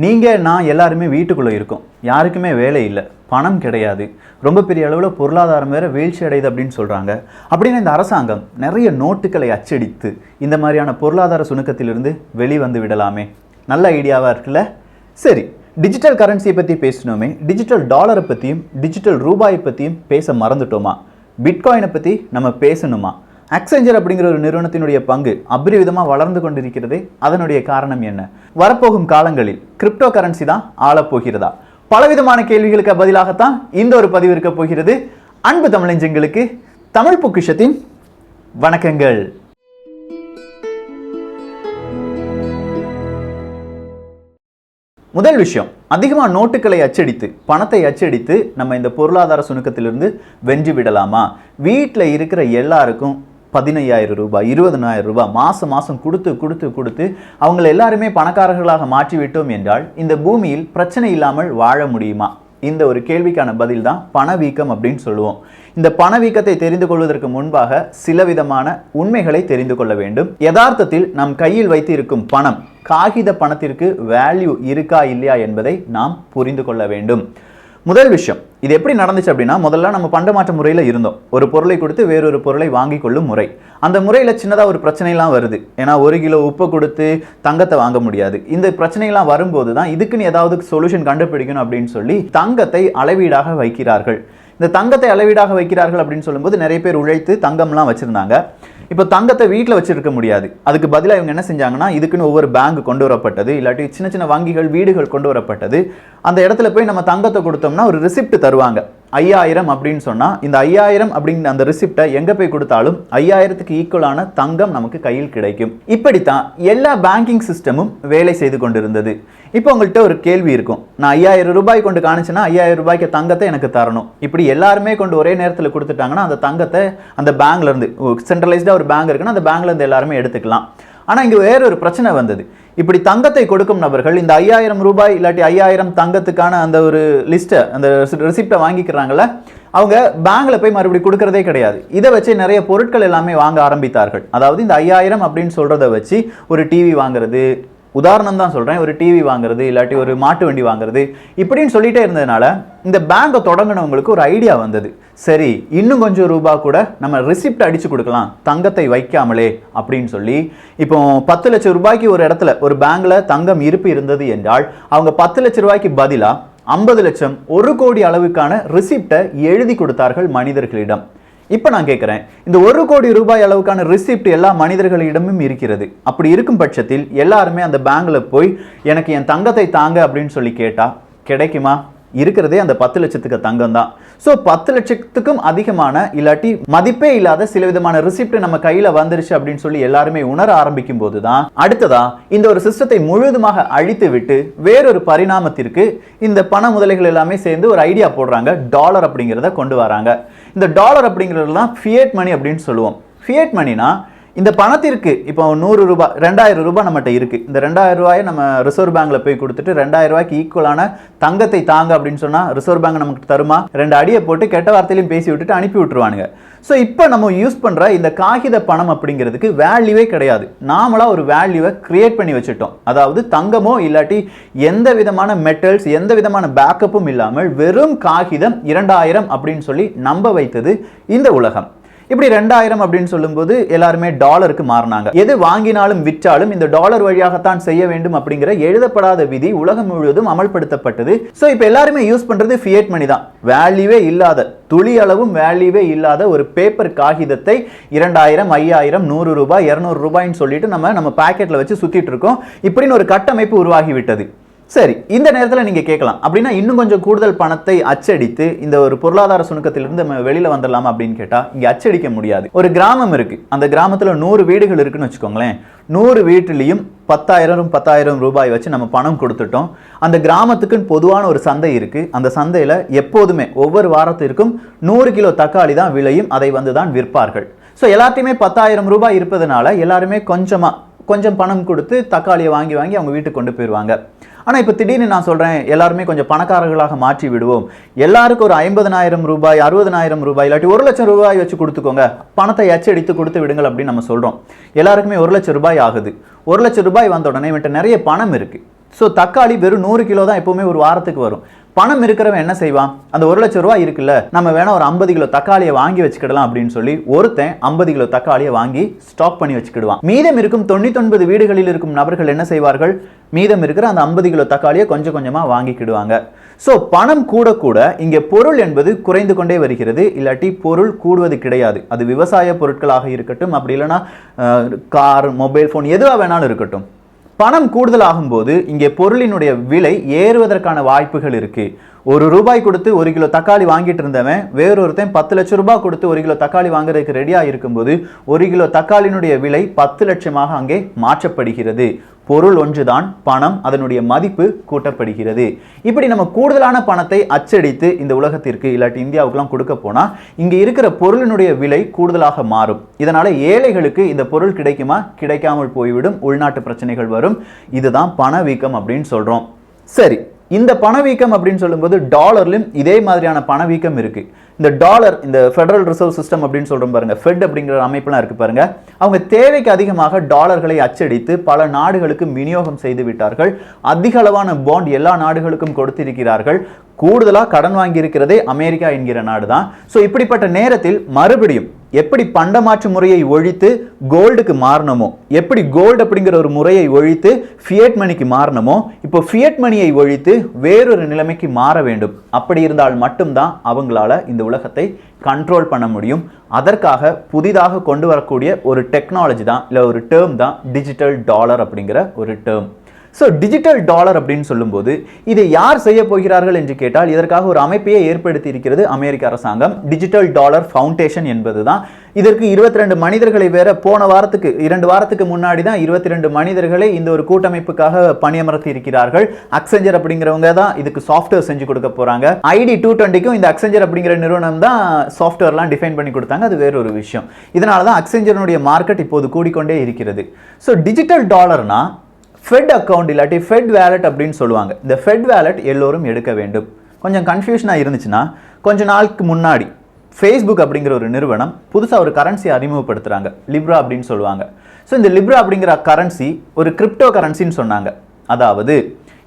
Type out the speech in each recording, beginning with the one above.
நீங்கள் நான் எல்லாருமே வீட்டுக்குள்ளே இருக்கோம், யாருக்குமே வேலை இல்லை, பணம் கிடையாது, ரொம்ப பெரிய அளவில் பொருளாதாரம் வேறு வீழ்ச்சி அடையுது அப்படின்னு சொல்கிறாங்க. அப்படின்னு இந்த அரசாங்கம் நிறைய நோட்டுகளை அச்சடித்து இந்த மாதிரியான பொருளாதார சுணுக்கத்திலிருந்து வெளிவந்து விடலாமே. நல்ல ஐடியாவாக இருக்குல்ல? சரி, டிஜிட்டல் கரன்சியை பற்றி பேசணுமே, டிஜிட்டல் டாலரை பற்றியும் டிஜிட்டல் ரூபாயை பற்றியும் பேச மறந்துட்டோமா? பிட்காயினை பற்றி நம்ம பேசணுமா? அக்செஞ்சர் அப்படிங்கிற ஒரு நிறுவனத்தினுடைய பங்கு அபரிவிதமாக வளர்ந்து கொண்டிருக்கிறது. அதனுடைய காரணம் என்ன? வரப்போகும் காலங்களில் கிரிப்டோ கரன்சி தான் ஆளப்போகிறதா? பலவிதமான கேள்விகளுக்கு பதிலாகத்தான் இந்த ஒரு பதிவு இருக்க போகிறது. அன்பு தமிழஞ்சங்களுக்கு தமிழ் பொக்கிஷத்தின் வணக்கங்கள். முதல் விஷயம், அதிகமாக நோட்டுகளை அச்சடித்து பணத்தை அச்சடித்து நம்ம இந்த பொருளாதார சுணுக்கத்திலிருந்து வென்று விடலாமா? வீட்டில் இருக்கிற எல்லாருக்கும் 15,000 ரூபாய் 20,000 ரூபாய் மாதம் கொடுத்து அவங்களை எல்லாருமே பணக்காரர்களாக மாற்றிவிட்டோம் என்றால் இந்த பூமியில் பிரச்சனை இல்லாமல் வாழ முடியுமா? இந்த ஒரு கேள்விக்கான பதில் தான் பணவீக்கம் அப்படின்னு சொல்லுவோம். இந்த பணவீக்கத்தை தெரிந்து கொள்வதற்கு முன்பாக சில விதமான உண்மைகளை தெரிந்து கொள்ள வேண்டும். யதார்த்தத்தில் நம் கையில் வைத்து இருக்கும் பணம், காகித பணத்திற்கு வேல்யூ இருக்கா இல்லையா என்பதை நாம் புரிந்து கொள்ள வேண்டும். முதல் விஷயம், இது எப்படி நடந்துச்சு அப்படின்னா, முதல்ல நம்ம பண்டமாற்ற முறையில் இருந்தோம். ஒரு பொருளை கொடுத்து வேறொரு பொருளை வாங்கி கொள்ளும் முறை. அந்த முறையில் சின்னதாக ஒரு பிரச்சனைலாம் வருது. ஏன்னா 1 கிலோ உப்பை கொடுத்து தங்கத்தை வாங்க முடியாது. இந்த பிரச்சனைலாம் வரும்போது தான் இதுக்குன்னு ஏதாவது சொல்யூஷன் கண்டுபிடிக்கணும் அப்படின்னு சொல்லி தங்கத்தை அளவீடாக வைக்கிறார்கள். இந்த தங்கத்தை அளவீடாக வைக்கிறார்கள் அப்படின்னு சொல்லும்போது நிறைய பேர் உழைத்து தங்கம்லாம் வச்சுருந்தாங்க. இப்போ தங்கத்தை வீட்டில் வச்சுருக்க முடியாது. அதுக்கு பதிலாக இவங்க என்ன செஞ்சாங்கன்னா, இதுக்குன்னு ஒவ்வொரு பேங்க் கொண்டு வரப்பட்டது, இல்லாட்டி சின்ன சின்ன வங்கிகள், வீடுகள் கொண்டு வரப்பட்டது. அந்த இடத்துல போய் நம்ம தங்கத்தை கொடுத்தோம்னா ஒரு ரிசிப்ட் தருவாங்க. 5,000 அப்படின்னு சொன்னால் இந்த 5,000 அப்படிங்கிற அந்த ரிசிப்டை எங்கே போய் கொடுத்தாலும் 5,000க்கு ஈக்குவலான தங்கம் நமக்கு கையில் கிடைக்கும். இப்படித்தான் எல்லா பேங்கிங் சிஸ்டமும் வேலை செய்து கொண்டிருந்தது. இப்போ உங்கள்கிட்ட ஒரு கேள்வி இருக்கும், நான் 5,000 ரூபாய் கொண்டு காணிச்சேன்னா 5,000 ரூபாய்க்கு தங்கத்தை எனக்கு தரணும். இப்படி எல்லாருமே கொண்டு ஒரே நேரத்தில் கொடுத்துட்டாங்கன்னா அந்த தங்கத்தை அந்த பேங்க்லேருந்து, சென்ட்ரலைஸ்டாக ஒரு பேங்க் இருக்குன்னா அந்த பேங்க்லேருந்து எல்லாருமே எடுத்துக்கலாம். ஆனால் இங்கே வேற ஒரு பிரச்சனை வந்தது. இப்படி தங்கத்தை கொடுக்கும் நபர்கள் இந்த 5,000 ரூபாய் இல்லாட்டி 5,000 தங்கத்துக்கான அந்த ஒரு லிஸ்ட்டை, அந்த ரிசிப்டை வாங்கிக்கிறாங்கள, அவங்க பேங்க்ல போய் மறுபடியும் கொடுக்கறதே கிடையாது. இதை வச்சு நிறைய பொருட்கள் எல்லாமே வாங்க ஆரம்பித்தார்கள். அதாவது இந்த 5,000 அப்படின்னு சொல்றதை வச்சு ஒரு டிவி வாங்குறது, உதாரணம் தான் சொல்கிறேன், ஒரு டிவி வாங்குறது இல்லாட்டி ஒரு மாட்டு வண்டி வாங்குறது இப்படின்னு சொல்லிட்டே இருந்ததுனால இந்த பேங்கை தொடங்கினவங்களுக்கு ஒரு ஐடியா வந்தது. சரி, இன்னும் கொஞ்சம் ரூபாய் கூட நம்ம ரிசிப்ட் அடித்து கொடுக்கலாம் தங்கத்தை வைக்காமலே அப்படின்னு சொல்லி, இப்போ 10 லட்சம் ரூபாய்க்கு ஒரு இடத்துல ஒரு பேங்க்ல தங்கம் இருப்பு இருந்தது என்றால் அவங்க 10 லட்சம் ரூபாய்க்கு பதிலாக 50 லட்சம் 1 கோடி அளவுக்கான ரிசிப்டை எழுதி கொடுத்தார்கள் மனிதர்களிடம். இப்போ நான் கேட்குறேன், இந்த 1 கோடி ரூபாய் அளவுக்கான ரிசிப்ட் எல்லா மனிதர்களிடமும் இருக்கிறது. அப்படி இருக்கும் பட்சத்தில் எல்லாருமே அந்த பேங்க்ல போய் எனக்கு என் தங்கத்தை தாங்க அப்படின்னு சொல்லி கேட்டா கிடைக்குமா? இருக்கிறதே அந்த 10 லட்சத்துக்கு தங்கம் தான். ஸோ 10 லட்சத்துக்கும் அதிகமான இல்லாட்டி மதிப்பே இல்லாத சில விதமான ரிசிப்ட் நம்ம கையில வந்துருச்சு அப்படின்னு சொல்லி எல்லாருமே உணர ஆரம்பிக்கும் போது தான் அடுத்ததா இந்த ஒரு சிஸ்டத்தை முழுவதுமாக அழித்து விட்டு வேறொரு பரிணாமத்திற்கு இந்த பண முதலைகள் எல்லாமே சேர்ந்து ஒரு ஐடியா போடுறாங்க. டாலர் அப்படிங்கிறத கொண்டு வராங்க. இந்த டாலர் அப்படிங்கிறது தான் ஃபியட் மணி அப்படின்னு சொல்லுவோம். ஃபியட் மணினா இந்த பணத்திற்கு இப்போ 100 ரூபாய் 2,000 ரூபாய் நம்மகிட்ட இருக்கு. இந்த 2,000 ரூபாயை நம்ம ரிசர்வ் பேங்க்ல போய் கொடுத்துட்டு 2,000 ரூபாய்க்கு ஈக்குவலான தங்கத்தை தாங்க அப்படின்னு சொன்னா ரிசர்வ் பேங்க் நமக்கு தருமா? 2 அடியை போட்டு கெட்ட வார்த்தையிலையும் பேசி விட்டுட்டு அனுப்பி விட்டுருவானுங்க. ஸோ இப்போ நம்ம யூஸ் பண்ற இந்த காகித பணம் அப்படிங்கிறதுக்கு வேல்யூவே கிடையாது. நாமளா ஒரு வேல்யூவை கிரியேட் பண்ணி வச்சுட்டோம். அதாவது தங்கமோ இல்லாட்டி எந்த விதமான மெட்டல்ஸ், எந்த விதமான பேக்கப்பும் இல்லாமல் வெறும் காகிதம் 2,000 அப்படின்னு சொல்லி நம்ப வைத்தது இந்த உலகம். இப்படி 2,000 அப்படின்னு சொல்லும்போது எல்லாருமே டாலருக்கு மாறினாங்க. எது வாங்கினாலும் விற்றாலும் இந்த டாலர் வழியாகத்தான் செய்ய வேண்டும் அப்படிங்கிற எழுதப்படாத விதி உலகம் முழுவதும் அமல்படுத்தப்பட்டது. ஸோ இப்போ எல்லாருமே யூஸ் பண்றது ஃபியட் மணி தான். வேல்யூவே இல்லாத, துளி அளவும் வேல்யூவே இல்லாத ஒரு பேப்பர் காகிதத்தை 2,000 5,000 100 ரூபாய் 200 ரூபாய்ன்னு சொல்லிட்டு நம்ம பாக்கெட்ல வச்சு சுத்திட்டு இருக்கோம். இப்படின்னு ஒரு கட்டமைப்பு உருவாகிவிட்டது. சரி, இந்த நேரத்தில் நீங்க கேட்கலாம், அப்படின்னா இன்னும் கொஞ்சம் கூடுதல் பணத்தை அச்சடித்து இந்த ஒரு பொருளாதார சுணுக்கத்திலிருந்து நம்ம வெளியில வந்துடலாமா அப்படின்னு கேட்டா இங்க அச்சடிக்க முடியாது. ஒரு கிராமம் இருக்கு, அந்த கிராமத்துல 100 வீடுகள் இருக்குன்னு வச்சுக்கோங்களேன். 100 வீட்டிலையும் 10,000 ரூபாய் வச்சு நம்ம பணம் கொடுத்துட்டோம். அந்த கிராமத்துக்குன்னு பொதுவான ஒரு சந்தை இருக்கு. அந்த சந்தையில எப்போதுமே ஒவ்வொரு வாரத்திற்கும் 100 கிலோ தக்காளி தான் விளையும். அதை வந்து தான் விற்பார்கள். ஸோ எல்லாத்தையுமே 10,000 ரூபாய் இருப்பதனால எல்லாருமே கொஞ்சம் பணம் கொடுத்து தக்காளியை வாங்கி அவங்க வீட்டுக்கு கொண்டு போயிடுவாங்க. ஆனால் இப்போ திடீர்னு நான் சொல்கிறேன், எல்லாருமே கொஞ்சம் பணக்காரர்களாக மாற்றி விடுவோம், எல்லாருக்கும் ஒரு 50,000 ரூபாய் 60,000 ரூபாய் இல்லாட்டி 1 லட்சம் ரூபாய் வச்சு கொடுத்துக்கோங்க, பணத்தை அச்சடித்து கொடுத்து விடுங்கள் அப்படின்னு நம்ம சொல்கிறோம். எல்லாருக்குமே 1 லட்சம் ரூபாய் ஆகுது. 1 லட்சம் ரூபாய் வந்த உடனே இவன்ட்ட நிறைய பணம் இருக்குது. ஸோ தக்காளி வெறும் 100 கிலோ தான் எப்பவுமே ஒரு வாரத்துக்கு வரும். பணம் இருக்கிறவன் என்ன செய்வான்? அந்த 1 லட்சம் ரூபாய் இருக்குல்ல, நம்ம வேணா ஒரு 50 கிலோ தக்காளியை வாங்கி வச்சுக்கிடலாம் அப்படின்னு சொல்லி ஒருத்தன் 50 கிலோ தக்காளியை வாங்கி ஸ்டாக் பண்ணி வச்சுக்கிடுவான். மீதம் இருக்கும் 99 வீடுகளில் இருக்கும் நபர்கள் என்ன செய்வார்கள்? மீதம் இருக்கிற அந்த 50 கிலோ தக்காளியை கொஞ்சம் கொஞ்சமா வாங்கிக்கிடுவாங்க. ஸோ பணம் கூட கூட இங்கே பொருள் என்பது குறைந்து கொண்டே வருகிறது, இல்லாட்டி பொருள் கூடுவது கிடையாது. அது விவசாய பொருட்களாக இருக்கட்டும், அப்படி இல்லைன்னா கார், மொபைல் ஃபோன், எதுவாக வேணாலும் இருக்கட்டும். பணம் கூடுதலாகும் போது இங்கே பொருளினுடைய விலை ஏறுவதற்கான வாய்ப்புகள் இருக்கு. ₹1 கொடுத்து 1 கிலோ தக்காளி வாங்கிட்டு இருந்தவன் வேறொருத்தன் 10 லட்சம் ரூபாய் கொடுத்து 1 கிலோ தக்காளி வாங்குறதுக்கு ரெடியா இருக்கும்போது 1 கிலோ தக்காளியினுடைய விலை 10 லட்சமாக அங்கே மாற்றப்படுகிறது. பொருள் ஒன்றுதான், பணம் அதனுடைய மதிப்பு கூட்டப்படுகிறது. இப்படி நம்ம கூடுதலான பணத்தை அச்சடித்து இந்த உலகத்திற்கு இல்லாட்டி இந்தியாவுக்குலாம் கொடுக்க போனா இங்க இருக்கிற பொருளினுடைய விலை கூடுதலாக மாறும். இதனால ஏழைகளுக்கு இந்த பொருள் கிடைக்குமா? கிடைக்காமல் போய்விடும். உள்நாட்டு பிரச்சனைகள் வரும். இதுதான் பணவீக்கம் அப்படின்னு சொல்றோம். சரி, இந்த பணவீக்கம் அப்படின்னு சொல்லும்போது டாலர்லயும் இதே மாதிரியான பணவீக்கம் இருக்கு. இந்த டாலர், இந்த ஃபெடரல் ரிசர்வ் சிஸ்டம் அப்படின்னு சொல்றோம் பாருங்க, ஃபெட் அப்படிங்கிற அமைப்புலாம் இருக்கு பாருங்க. அவங்க தேவைக்கு அதிகமாக டாலர்களை அச்சடித்து பல நாடுகளுக்கு விநியோகம் செய்து விட்டார்கள். அதிக அளவான பாண்ட் எல்லா நாடுகளுக்கும் கொடுத்திருக்கிறார்கள். கூடுதலா கடன் வாங்கி இருக்கிறதே அமெரிக்கா என்கிற நாடு தான். ஸோ இப்படிப்பட்ட நேரத்தில் மறுபடியும் எப்படி பண்டமாற்று முறையை ஒழித்து கோல்டுக்கு மாறணுமோ, எப்படி கோல்டு அப்படிங்கிற ஒரு முறையை ஒழித்து ஃபியட் மணிக்கு மாறணுமோ, இப்போ ஃபியட் மணியை ஒழித்து வேறொரு நிலைமைக்கு மாற வேண்டும். அப்படி இருந்தால் மட்டும்தான் அவங்களால இந்த உலகத்தை கண்ட்ரோல் பண்ண முடியும். அதற்காக புதிதாக கொண்டு வரக்கூடிய ஒரு டெக்னாலஜி தான், இல்லை ஒரு டேர்ம் தான் டிஜிட்டல் டாலர் அப்படிங்கிற ஒரு டேர்ம். ஸோ டிஜிட்டல் டாலர் அப்படின்னு சொல்லும்போது இதை யார் செய்ய போகிறார்கள் என்று கேட்டால் இதற்காக ஒரு அமைப்பையே ஏற்படுத்தி இருக்கிறது அமெரிக்க அரசாங்கம். டிஜிட்டல் டாலர் ஃபவுண்டேஷன் என்பது தான். இதற்கு 22 மனிதர்களை வேற போன வாரத்துக்கு 2 வாரத்துக்கு முன்னாடி தான் 22 மனிதர்களை இந்த ஒரு கூட்டமைப்புக்காக பணியமர்த்தி இருக்கிறார்கள். அக்செஞ்சர் அப்படிங்கிறவங்க தான் இதுக்கு சாஃப்ட்வேர் செஞ்சு கொடுக்க போறாங்க. ID 220க்கும் இந்த அக்செஞ்சர் அப்படிங்கிற நிறுவனம் தான் சாஃப்ட்வேர்லாம் டிஃபைன் பண்ணி கொடுத்தாங்க. அது வேற ஒரு விஷயம். இதனால தான் அக்செஞ்சருடைய மார்க்கெட் இப்போது கூடிக்கொண்டே இருக்கிறது. ஸோ டிஜிட்டல் டாலர்னா ஃபெட் அக்கௌண்ட் இல்லாட்டி ஃபெட் வேலட் அப்படின்னு சொல்லுவாங்க. இந்த ஃபெட் வேலட் எல்லோரும் எடுக்க வேண்டும். கொஞ்சம் கன்ஃபியூஷனாக இருந்துச்சுன்னா, கொஞ்ச நாளுக்கு முன்னாடி ஃபேஸ்புக் அப்படிங்கிற ஒரு நிறுவனம் புதுசாக ஒரு கரன்சி அறிமுகப்படுத்துகிறாங்க, லிப்ரா அப்படின்னு சொல்லுவாங்க. ஸோ இந்த லிப்ரா அப்படிங்கிற கரன்சி ஒரு கிரிப்டோ கரன்சின்னு சொன்னாங்க. அதாவது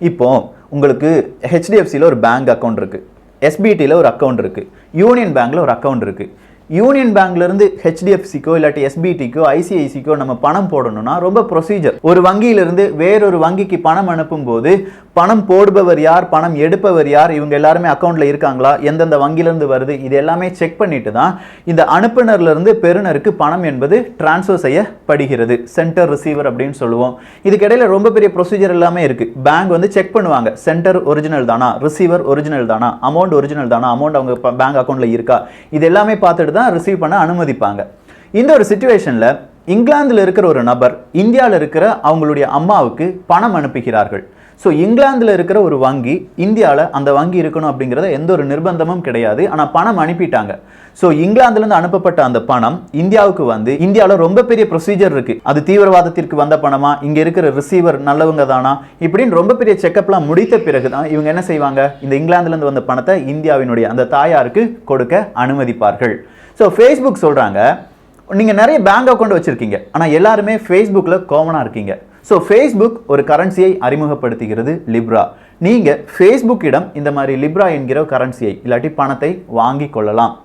இப்போ உங்களுக்கு HDFCயில் ஒரு பேங்க் அக்கௌண்ட் இருக்குது, SBTயில் ஒரு அக்கௌண்ட் இருக்குது, யூனியன் பேங்க்கில் ஒரு அக்கௌண்ட் இருக்குது. யூனியன் பேங்க்ல இருந்து HDFCக்கோ இல்லாட்டி SBTக்கோ ICICக்கோ நம்ம பணம் போடணும்னா ரொம்ப ப்ரொசீஜர். ஒரு வங்கியிலிருந்து வேறொரு வங்கிக்கு பணம் அனுப்பும் போது பணம் போடுபவர் யார், பணம் எடுப்பவர் யார், இவங்க எல்லாருமே அக்கௌண்ட்ல இருக்காங்களா, எந்தெந்த வங்கியிலிருந்து வருது, இது எல்லாமே செக் பண்ணிட்டு தான் இந்த அனுப்புனர்ல இருந்து பெறுநருக்கு பணம் என்பது டிரான்ஸ்ஃபர் செய்யப்படுகிறது. சென்டர் ரிசீவர் அப்படின்னு சொல்லுவோம். இதுக்கு இடையில ரொம்ப பெரிய ப்ரொசீஜர் எல்லாமே இருக்கு. பேங்க் வந்து செக் பண்ணுவாங்க, சென்டர் ஒரிஜினல் தானா, ரிசீவர் ஒரிஜினல் தானா, அமௌண்ட் ஒரிஜினல் தானா, அமௌண்ட் அவங்க பேங்க் அக்கௌண்ட்ல இருக்கா, இது எல்லாமே பார்த்துட்டு தான் ரிசீவ் பண்ண அனுமதிப்பாங்க. இந்த ஒரு சிச்சுவேஷன்ல இங்கிலாந்துல இருக்கிற ஒரு நபர் இந்தியாவில் இருக்கிற அவங்களுடைய அம்மாவுக்கு பணம் அனுப்புகிறார்கள். ஸோ இங்கிலாந்துல இருக்கிற ஒரு வங்கி இந்தியாவில் அந்த வங்கி இருக்கணும் அப்படிங்கிறத எந்த ஒரு நிர்பந்தமும் கிடையாது. ஆனால் பணம் அனுப்பிட்டாங்க. ஸோ இங்கிலாந்துலேருந்து அனுப்பப்பட்ட அந்த பணம் இந்தியாவுக்கு வந்து இந்தியாவில் ரொம்ப பெரிய ப்ரொசீஜர் இருக்கு. அது தீவிரவாதத்திற்கு வந்த பணமா, இங்கே இருக்கிற ரிசீவர் நல்லவங்க தானா, இப்படின்னு ரொம்ப பெரிய செக்கப்லாம் முடித்த பிறகு தான் இவங்க என்ன செய்வாங்க, இந்த இங்கிலாந்துலேருந்து வந்த பணத்தை இந்தியாவினுடைய அந்த தாயாருக்கு கொடுக்க அனுமதிப்பார்கள். ஸோ ஃபேஸ்புக் சொல்றாங்க, நீங்க நிறைய பேங்க் அக்கௌண்ட் வச்சிருக்கீங்க, ஆனால் எல்லாருமே ஃபேஸ்புக்கில் காமனாக இருக்கீங்க. ஸோ ஃபேஸ்புக் ஒரு கரன்சியை அறிமுகப்படுத்துகிறது, லிப்ரா. நீங்க ஃபேஸ்புக்கிடம் இந்த மாதிரி லிப்ரா என்கிற கரன்சியை இல்லாட்டி பணத்தை வாங்கி கொள்ளலாம்.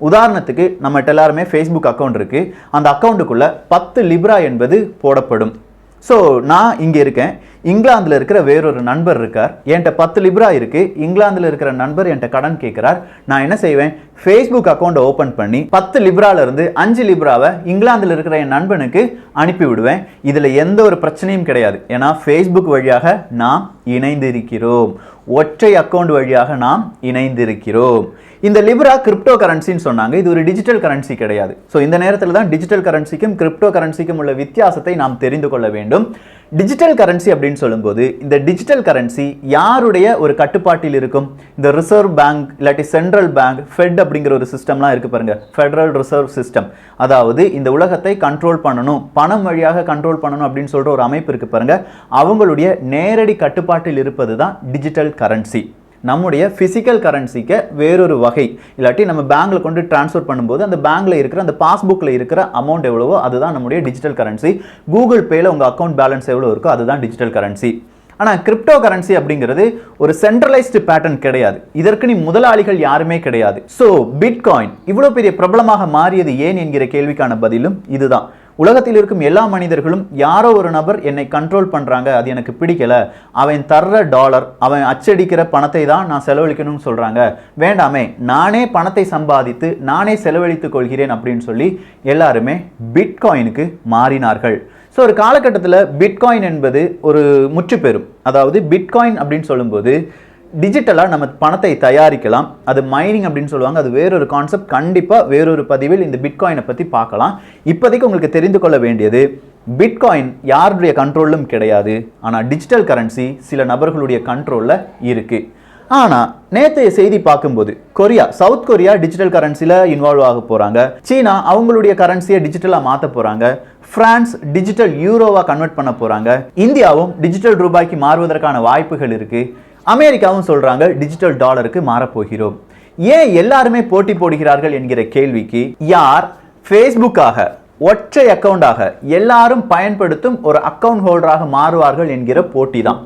உதாரணத்துக்கு நம்மகிட்ட எல்லாருமே ஃபேஸ்புக் அக்கௌண்ட் இருக்கு. அந்த அக்கௌண்ட்டுக்குள்ள 10 லிப்ரா என்பது போடப்படும். ஸோ நான் இங்கே இருக்கேன், இங்கிலாந்தில் இருக்கிற வேறொரு நண்பர் இருக்கார், என்கிட்ட 10 லிப்ரா இருக்கு, இங்கிலாந்தில் இருக்கிற நண்பர் என்கிட்ட கடன் கேட்கிறார். நான் என்ன செய்வேன், ஃபேஸ்புக் அக்கௌண்ட்டை ஓப்பன் பண்ணி 10 லிப்ரால இருந்து 5 லிப்ராவை இங்கிலாந்தில் இருக்கிற என் நண்பனுக்கு அனுப்பி விடுவேன். இதில் எந்த ஒரு பிரச்சனையும் கிடையாது. ஏன்னா ஃபேஸ்புக் வழியாக நாம் இணைந்திருக்கிறோம், ஒற்றை அக்கௌண்ட் வழியாக நாம் இணைந்திருக்கிறோம். இந்த லிப்ரா கிரிப்டோ கரன்சின்னு சொன்னாங்க. இது ஒரு டிஜிட்டல் கரன்சி கிடையாது. ஸோ இந்த நேரத்தில் தான் டிஜிட்டல் கரன்சிக்கும் கிரிப்டோ கரன்சிக்கும் உள்ள வித்தியாசத்தை நாம் தெரிந்து கொள்ள வேண்டும். டிஜிட்டல் கரன்சி அப்படின்னு சொல்லும்போது இந்த டிஜிட்டல் கரன்சி யாருடைய ஒரு கட்டுப்பாட்டில் இருக்கும்? இந்த ரிசர்வ் பேங்க் இல்லாட்டி சென்ட்ரல் பேங்க், ஃபெட் அப்படிங்கிற ஒரு சிஸ்டம்லாம் இருக்கு பாருங்க, ஃபெடரல் ரிசர்வ் சிஸ்டம். அதாவது இந்த உலகத்தை கண்ட்ரோல் பண்ணணும், பணம் வழியாக கண்ட்ரோல் பண்ணணும் அப்படின்னு சொல்ற ஒரு அமைப்பு இருக்கு பாருங்க, அவங்களுடைய நேரடி கட்டுப்பாட்டில் இருப்பது தான் டிஜிட்டல் கரன்சி. நம்முடைய பிசிக்கல் கரன்சிக்கு வேறொரு வகை, இல்லாட்டி நம்ம பேங்க்ல கொண்டு டிரான்ஸ்ஃபர் பண்ணும்போது அந்த பேங்க்ல இருக்கிற அந்த பாஸ்புக்ல இருக்கிற அமௌண்ட் எவ்வளவோ அதுதான் நம்முடைய டிஜிட்டல் கரன்சி. கூகுள் பேல உங்க அக்கௌண்ட் பேலன்ஸ் எவ்வளவு இருக்கோ அதுதான் டிஜிட்டல் கரன்சி. ஆனா கிரிப்டோ கரன்சி அப்படிங்கிறது ஒரு சென்ட்ரலைஸ்டு பேட்டர்ன் கிடையாது. இதற்கு நீ முதலாளிகள் யாருமே கிடையாது. சோ பிட்காயின் இவ்வளவு பெரிய பிரபலமாக மாறியது ஏன் என்கிற கேள்விக்கான பதிலும் இதுதான். உலகத்தில் இருக்கும் எல்லா மனிதர்களும் யாரோ ஒரு நபர் என்னை கண்ட்ரோல் பண்றாங்க, அது எனக்கு பிடிக்கல, அவன் தர்ற டாலர், அவன் அச்சடிக்கிற பணத்தை தான் நான் செலவழிக்கணும்னு சொல்றாங்க, வேண்டாமே நானே பணத்தை சம்பாதித்து நானே செலவழித்துக் கொள்கிறேன் அப்படின்னு சொல்லி எல்லாருமே பிட்காயினுக்கு மாறினார்கள். ஸோ ஒரு காலகட்டத்தில் பிட்காயின் என்பது ஒரு முற்று பெறும். அதாவது பிட்காயின் அப்படின்னு சொல்லும்போது டிஜிட்டலாக நம்ம பணத்தை தயாரிக்கலாம், அது மைனிங் அப்படின்னு சொல்லுவாங்க, அது வேறொரு கான்செப்ட். கண்டிப்பாக வேறொரு பதிவில் இந்த பிட்காயினை பற்றி பார்க்கலாம். இப்போதைக்கு உங்களுக்கு தெரிந்து கொள்ள வேண்டியது, பிட்காயின் யாருடைய கண்ட்ரோலும் கிடையாது, ஆனால் டிஜிட்டல் கரன்சி சில நபர்களுடைய கண்ட்ரோலில் இருக்குது. ஆனால் நேற்றைய செய்தி பார்க்கும்போது சவுத் கொரியா டிஜிட்டல் கரன்சியில் இன்வால்வ் ஆக போகிறாங்க, சீனா அவங்களுடைய கரன்சியை டிஜிட்டலாக மாற்ற போகிறாங்க, பிரான்ஸ் டிஜிட்டல் யூரோவாக கன்வெர்ட் பண்ண போகிறாங்க, இந்தியாவும் டிஜிட்டல் ரூபாய்க்கு மாறுவதற்கான வாய்ப்புகள் இருக்குது, அமெரிக்காவும் சொல்றாங்க டிஜிட்டல் டாலருக்கு மாறப்போகிறோம். ஏன் எல்லாருமே போட்டி போடுகிறார்கள் என்கிற கேள்விக்கு, யார் ஃபேஸ்புக்காக ஒற்றை அக்கவுண்டாக எல்லாரும் பயன்படுத்தும் ஒரு அக்கவுண்ட் ஹோல்டராக மாறுவார்கள் என்கிற போட்டி தான்.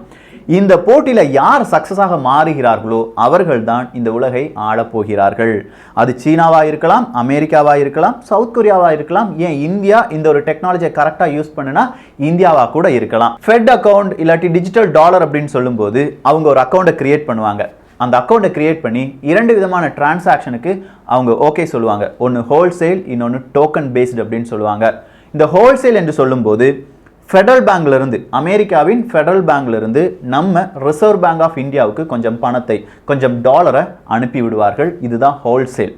இந்த போட்டியில யார் சக்சஸாக மாறுகிறார்களோ அவர்கள் தான் இந்த உலகை ஆளப்போகிறார்கள். அது சீனாவா இருக்கலாம், அமெரிக்காவா இருக்கலாம், சவுத் கொரியாவா இருக்கலாம், ஏன் இந்தியா இந்த ஒரு டெக்னாலஜியை கரெக்டா யூஸ் பண்ணுனா இந்தியாவா கூட இருக்கலாம். ஃபெட் அக்கவுண்ட் இல்லாட்டி டிஜிட்டல் டாலர் அப்படின்னு சொல்லும்போது அவங்க ஒரு அக்கௌண்ட்டை கிரியேட் பண்ணுவாங்க. அந்த அக்கௌண்ட்டை கிரியேட் பண்ணி 2 விதமான டிரான்சாக்ஷனுக்கு அவங்க ஓகே சொல்லுவாங்க. ஒன்று ஹோல்சேல், இன்னொன்று டோக்கன் பேஸ்டு அப்படின்னு சொல்லுவாங்க. இந்த ஹோல்சேல் என்று சொல்லும்போது ஃபெடரல் பேங்க்ல இருந்து, அமெரிக்காவின் ஃபெடரல் பேங்க்ல இருந்து நம்ம ரிசர்வ் பேங்க் ஆஃப் இந்தியாவுக்கு கொஞ்சம் பணத்தை, கொஞ்சம் டாலரை அனுப்பி விடுவார்கள். இதுதான் ஹோல்சேல்.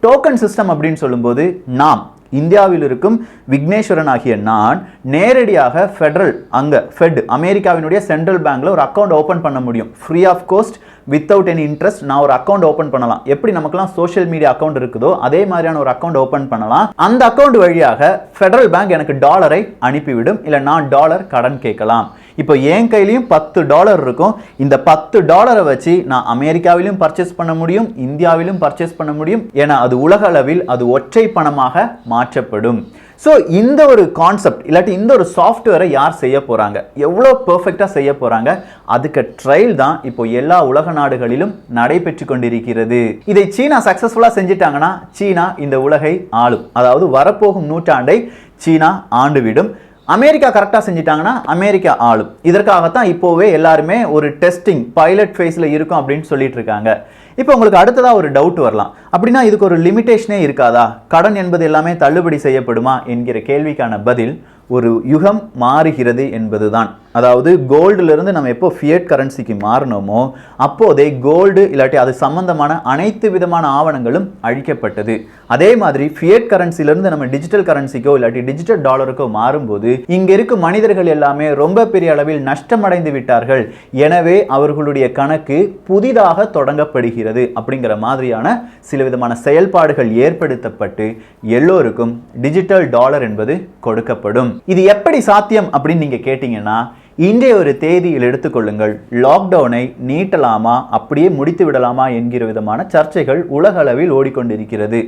டோக்கன் சிஸ்டம் அப்படின்னு சொல்லும்போது நாம் இந்தியாவில் இருக்கும் விக்னேஸ்வரன் ஆகிய நான் நேரடியாக ஃபெட் அமெரிக்காவினுடைய சென்ட்ரல் பேங்க்ல ஒரு அக்கௌண்ட் ஓபன் பண்ண முடியும். Free of cost, without any interest நான் ஒரு அக்கௌண்ட் ஓபன் பண்ணலாம். எப்படி நமக்குலாம் சோஷியல் மீடியா அக்கௌண்ட் இருக்குதோ அதே மாதிரியான ஒரு அக்கௌண்ட் ஓபன் பண்ணலாம். அந்த அக்கௌண்ட் வழியாக ஃபெடரல் பேங்க் எனக்கு டாலரை அனுப்பிவிடும், இல்லை நான் டாலர் கடன் கேட்கலாம். இப்போ என் கையிலையும் $10 இருக்கும். இந்த $10 வச்சு நான் அமெரிக்காவிலும் பர்ச்சேஸ் பண்ண முடியும், இந்தியாவிலும் பர்ச்சேஸ் பண்ண முடியும். ஏன்னா அது உலக அளவில் அது ஒற்றை பணமாக மாற்றப்படும். ஸோ இந்த ஒரு கான்செப்ட் இல்லாட்டி இந்த ஒரு சாஃப்ட்வேரை யார் செய்ய போறாங்க, எவ்வளோ பெர்ஃபெக்டாக செய்ய போறாங்க, அதுக்கு ட்ரையல் தான் இப்போ எல்லா உலக நாடுகளிலும் நடைபெற்று கொண்டிருக்கிறது. இதை சீனா சக்சஸ்ஃபுல்லாக செஞ்சிட்டாங்கன்னா சீனா இந்த உலகை ஆளும். அதாவது வரப்போகும் நூற்றாண்டை சீனா ஆண்டுவிடும். அமெரிக்கா கரெக்டாக செஞ்சிட்டாங்கன்னா அமெரிக்கா ஆளும். இதற்காகத்தான் இப்போவே எல்லாருமே ஒரு டெஸ்டிங் பைலட் ஃபேஸில் இருக்கும் அப்படின்னு சொல்லிட்டு இருக்காங்க. இப்போ உங்களுக்கு அடுத்ததாக ஒரு டவுட் வரலாம், அப்படின்னா இதுக்கு ஒரு லிமிட்டேஷனே இருக்காதா, கடன் என்பது எல்லாமே தள்ளுபடி செய்யப்படுமா என்கிற கேள்விக்கான பதில், ஒரு யுகம் மாறுகிறது என்பதுதான். அதாவது கோல்டுலேருந்து நம்ம எப்போ ஃபியட் கரன்சிக்கு மாறினோமோ அப்போதே கோல்டு இல்லாட்டி அது சம்பந்தமான அனைத்து விதமான ஆவணங்களும் அழிக்கப்பட்டது. அதே மாதிரி ஃபியட் கரன்சிலிருந்து நம்ம டிஜிட்டல் கரன்சிக்கோ இல்லாட்டி டிஜிட்டல் டாலருக்கோ மாறும்போது இங்க இருக்கும் மனிதர்கள் எல்லாமே ரொம்ப பெரிய அளவில் நஷ்டமடைந்து விட்டார்கள். எனவே அவர்களுடைய கணக்கு புதிதாக தொடங்கப்படுகிறது அப்படிங்கிற மாதிரியான சில விதமான செயல்பாடுகள் ஏற்படுத்தப்பட்டு எல்லோருக்கும் டிஜிட்டல் டாலர் என்பது கொடுக்கப்படும். இது எப்படி சாத்தியம் அப்படின்னு நீங்க கேட்டீங்கன்னா, இன்றைய ஒரு தேதியில் எடுத்துக்கொள்ளுங்கள், லாக்டவுனை நீட்டலாமா அப்படியே முடித்து விடலாமா என்கிற விதமான சர்ச்சைகள் உலக அளவில் ஓடிக்கொண்டிருக்கிறது.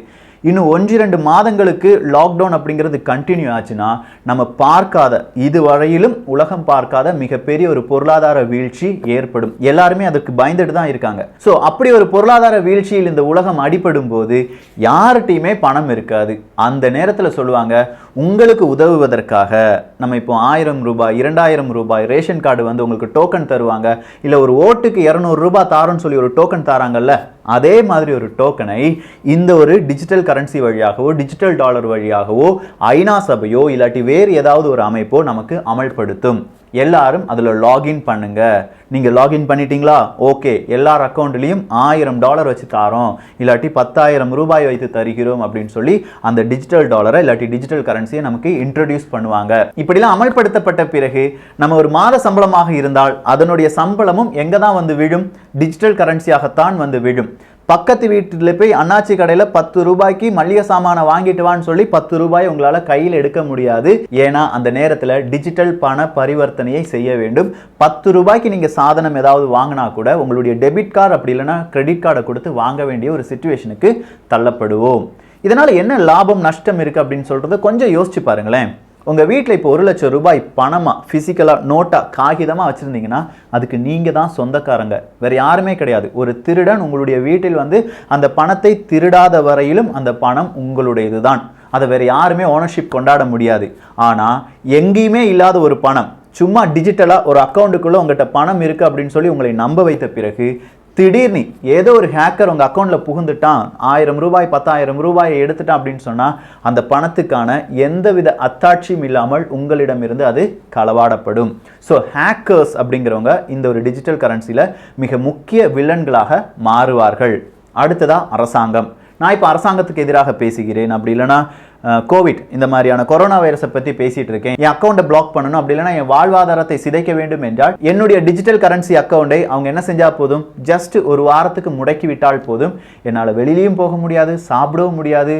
இன்னும் 1-2 மாதங்களுக்கு லாக்டவுன் அப்படிங்கிறது கண்டினியூ ஆச்சுன்னா நம்ம பார்க்காத, இதுவரையிலும் உலகம் பார்க்காத மிகப்பெரிய ஒரு பொருளாதார வீழ்ச்சி ஏற்படும். எல்லாருமே அதுக்கு பயந்துட்டு தான் இருக்காங்க. ஸோ அப்படி ஒரு பொருளாதார வீழ்ச்சியில் இந்த உலகம் அடிபடும் போது யார்கிட்டையுமே பணம் இருக்காது. அந்த நேரத்தில் சொல்லுவாங்க, உங்களுக்கு உதவுவதற்காக நம்ம இப்போ 1000 ரூபாய் 2000 ரூபாய் ரேஷன் கார்டு வந்து உங்களுக்கு டோக்கன் தருவாங்க, இல்லை ஒரு ஓட்டுக்கு 200 ரூபாய் தாரோன்னு சொல்லி ஒரு டோக்கன் தராங்கல்ல, அதே மாதிரி ஒரு டோக்கனை இந்த ஒரு டிஜிட்டல் கரன்சி வழியாகவோ டிஜிட்டல் டாலர் வழியாகவோ ஐநா சபையோ இல்லாட்டி வேறு ஏதாவது ஒரு அமைப்போ நமக்கு அமல்படுத்தும். எல்லாரும் அதில் லாகின் பண்ணுங்க. நீங்கள் லாகின் பண்ணிட்டீங்களா, ஓகே, எல்லார் அக்கௌண்ட்லையும் $1000 வச்சு தாரோம், இல்லாட்டி 10,000 ரூபாய் வைத்து தருகிறோம் அப்படின்னு சொல்லி அந்த டிஜிட்டல் டாலரை இல்லாட்டி டிஜிட்டல் கரன்சியை நமக்கு இன்ட்ரோடியூஸ் பண்ணுவாங்க. இப்படிலாம் அமல்படுத்தப்பட்ட பிறகு நம்ம ஒரு மாத சம்பளமாக இருந்தால் அதனுடைய சம்பளமும் எங்கே தான் வந்து விழும், டிஜிட்டல் கரன்சியாகத்தான் வந்து விழும். பக்கத்து வீட்டில் போய் அண்ணாச்சி கடையில் 10 ரூபாய்க்கு மளிகை சாமானை வாங்கிட்டு வான்னு சொல்லி 10 ரூபாய் உங்களால் கையில் எடுக்க முடியாது. ஏன்னா அந்த நேரத்தில் டிஜிட்டல் பண பரிவர்த்தனையை செய்ய வேண்டும். 10 ரூபாய்க்கு நீங்கள் சாதனம் ஏதாவது வாங்கினா கூட உங்களுடைய டெபிட் கார்டு அப்படி இல்லைன்னா கிரெடிட் கார்டை கொடுத்து வாங்க வேண்டிய ஒரு சிச்சுவேஷனுக்கு தள்ளப்படுவோம். இதனால் என்ன லாபம் நஷ்டம் இருக்குது அப்படின்னு சொல்கிறத கொஞ்சம் யோசிச்சு பாருங்களேன். உங்கள் வீட்டில் இப்போ 1 லட்சம் ரூபாய் பணமாக ஃபிசிக்கலாக நோட்டாக காகிதமாக வச்சுருந்தீங்கன்னா அதுக்கு நீங்கள் தான் சொந்தக்காரங்க, வேறு யாருமே கிடையாது. ஒரு திருடன் உங்களுடைய வீட்டில் வந்து அந்த பணத்தை திருடாத வரையிலும் அந்த பணம் உங்களுடையது தான். அதை வேறு யாருமே ஓனர்ஷிப் கொண்டாட முடியாது. ஆனால் எங்கேயுமே இல்லாத ஒரு பணம், சும்மா டிஜிட்டலாக ஒரு அக்கௌண்ட்டுக்குள்ளே உங்கள்கிட்ட பணம் இருக்குது அப்படின்னு சொல்லி உங்களை நம்ப வைத்த பிறகு திடீர்னு ஏதோ ஒரு ஹேக்கர் உங்கள் அக்கௌண்ட்டில் புகுந்துட்டான், 1000 ரூபாய் 10,000 ரூபாயை எடுத்துட்டான் அப்படின்னு சொன்னால் அந்த பணத்துக்கான எந்தவித அத்தாட்சியும் இல்லாமல் உங்களிடமிருந்து அது களவாடப்படும். ஸோ ஹேக்கர்ஸ் அப்படிங்கிறவங்க இந்த ஒரு டிஜிட்டல் கரன்சியில் மிக முக்கிய வில்லன்களாக மாறுவார்கள். அடுத்ததாக அரசாங்கம். நான் இப்போ அரசாங்கத்துக்கு எதிராக பேசுகிறேன், அப்படி இல்லைனா கோவிட் இந்த மாதிரியான கொரோனா வைரஸை பற்றி பேசிகிட்டு இருக்கேன், என் அக்கௌண்ட்டை பிளாக் பண்ணணும், அப்படி இல்லைனா என் வாழ்வாதாரத்தை சிதைக்க வேண்டும் என்றால் என்னுடைய டிஜிட்டல் கரன்சி அக்கௌண்ட்டை அவங்க என்ன செஞ்சால் போதும், ஜஸ்ட் ஒரு வாரத்துக்கு முடக்கி விட்டால் போதும். என்னால் வெளியிலையும் போக முடியாது, சாப்பிடவும் முடியாது,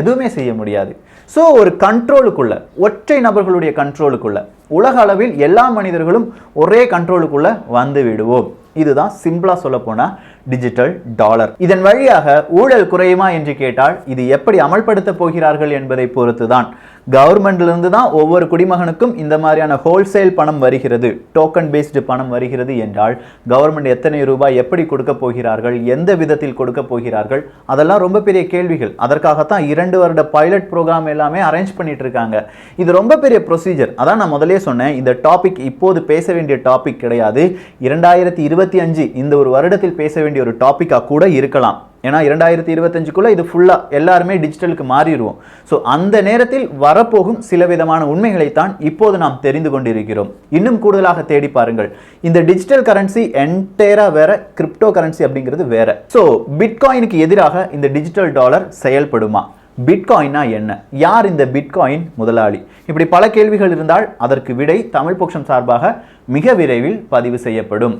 எதுவுமே செய்ய முடியாது. ஸோ ஒரு கண்ட்ரோலுக்குள்ள, ஒற்றை நபர்களுடைய கண்ட்ரோலுக்குள்ள, உலக அளவில் எல்லா மனிதர்களும் ஒரே கண்ட்ரோலுக்குள்ள வந்து விடுவோம். இதுதான் சிம்பிளா சொல்ல போனா டிஜிட்டல் டாலர். இதன் வழியாக ஊழல் குறையுமா என்று கேட்டால் இது எப்படி அமல்படுத்த போகிறார்கள் என்பதை பொறுத்துதான். கவர்மெண்ட்ல இருந்து தான் ஒவ்வொரு குடிமகனுக்கும் இந்த மாதிரியான ஹோல்சேல் பணம் வருகிறது, டோக்கன் பேஸ்டு பணம் வருகிறது என்றால் கவர்மெண்ட் எத்தனை ரூபாய் எப்படி கொடுக்க போகிறார்கள், எந்த விதத்தில் கொடுக்க போகிறார்கள், அதெல்லாம் ரொம்ப பெரிய கேள்விகள். அதற்காகத்தான் 2 வருட பைலட் ப்ரோக்ராம் எல்லாமே அரேஞ்ச் பண்ணிட்டு இருக்காங்க. இது ரொம்ப பெரிய ப்ரொசீஜர். அதான் நான் முதலே சொன்னேன், இந்த டாபிக் இப்போது பேச வேண்டிய டாபிக் கிடையாது. 2025 இந்த ஒரு வருடத்தில் பேச வேண்டிய ஒரு டாபிக்கா கூட இருக்கலாம். ஏன்னா 2025க்குள்ள இது ஃபுல்லா எல்லாருமே டிஜிட்டலுக்கு மாறிடுவோம். ஸோ அந்த நேரத்தில் வரப்போகும் சில விதமான உண்மைகளைத்தான் இப்போது நாம் தெரிந்து கொண்டிருக்கிறோம். இன்னும் கூடுதலாக தேடி பாருங்கள். இந்த டிஜிட்டல் கரன்சி என்டையரா வேற, கிரிப்டோ கரன்சி அப்படிங்கிறது வேற. ஸோ பிட்காயினுக்கு எதிராக இந்த டிஜிட்டல் டாலர் செயல்படுமா? பிட்காயினா என்ன? யார் இந்த பிட்காயின் முதலாளி? இப்படி பல கேள்விகள் இருந்தால் அதற்கு விடை தமிழ் பொக்ஷம் சார்பாக மிக விரைவில் பதிவு செய்யப்படும்.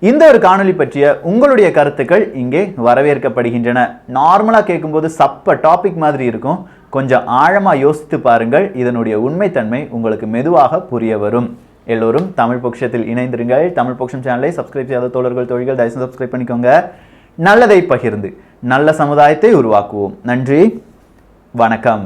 இந்த ஒரு காணொளி பற்றிய உங்களுடைய கருத்துக்கள் இங்கே வரவேற்கப்படுகின்றன. நார்மலாக கேட்கும்போது சப்ப டாபிக் மாதிரி இருக்கும். கொஞ்சம் ஆழமாக யோசித்து பாருங்கள், இதனுடைய உண்மைத்தன்மை உங்களுக்கு மெதுவாக புரிய வரும். எல்லோரும் தமிழ் பொக்ஷத்தில் இணைந்திருங்கள். தமிழ் பொக்ஷம் சேனலை சப்ஸ்கிரைப் செய்யாத தோழர்கள் தோழிகள் தயவுசெய்து சப்ஸ்கிரைப் பண்ணிக்கோங்க. நல்லதை பகிர்ந்து நல்ல சமுதாயத்தை உருவாக்குவோம். நன்றி, வணக்கம்.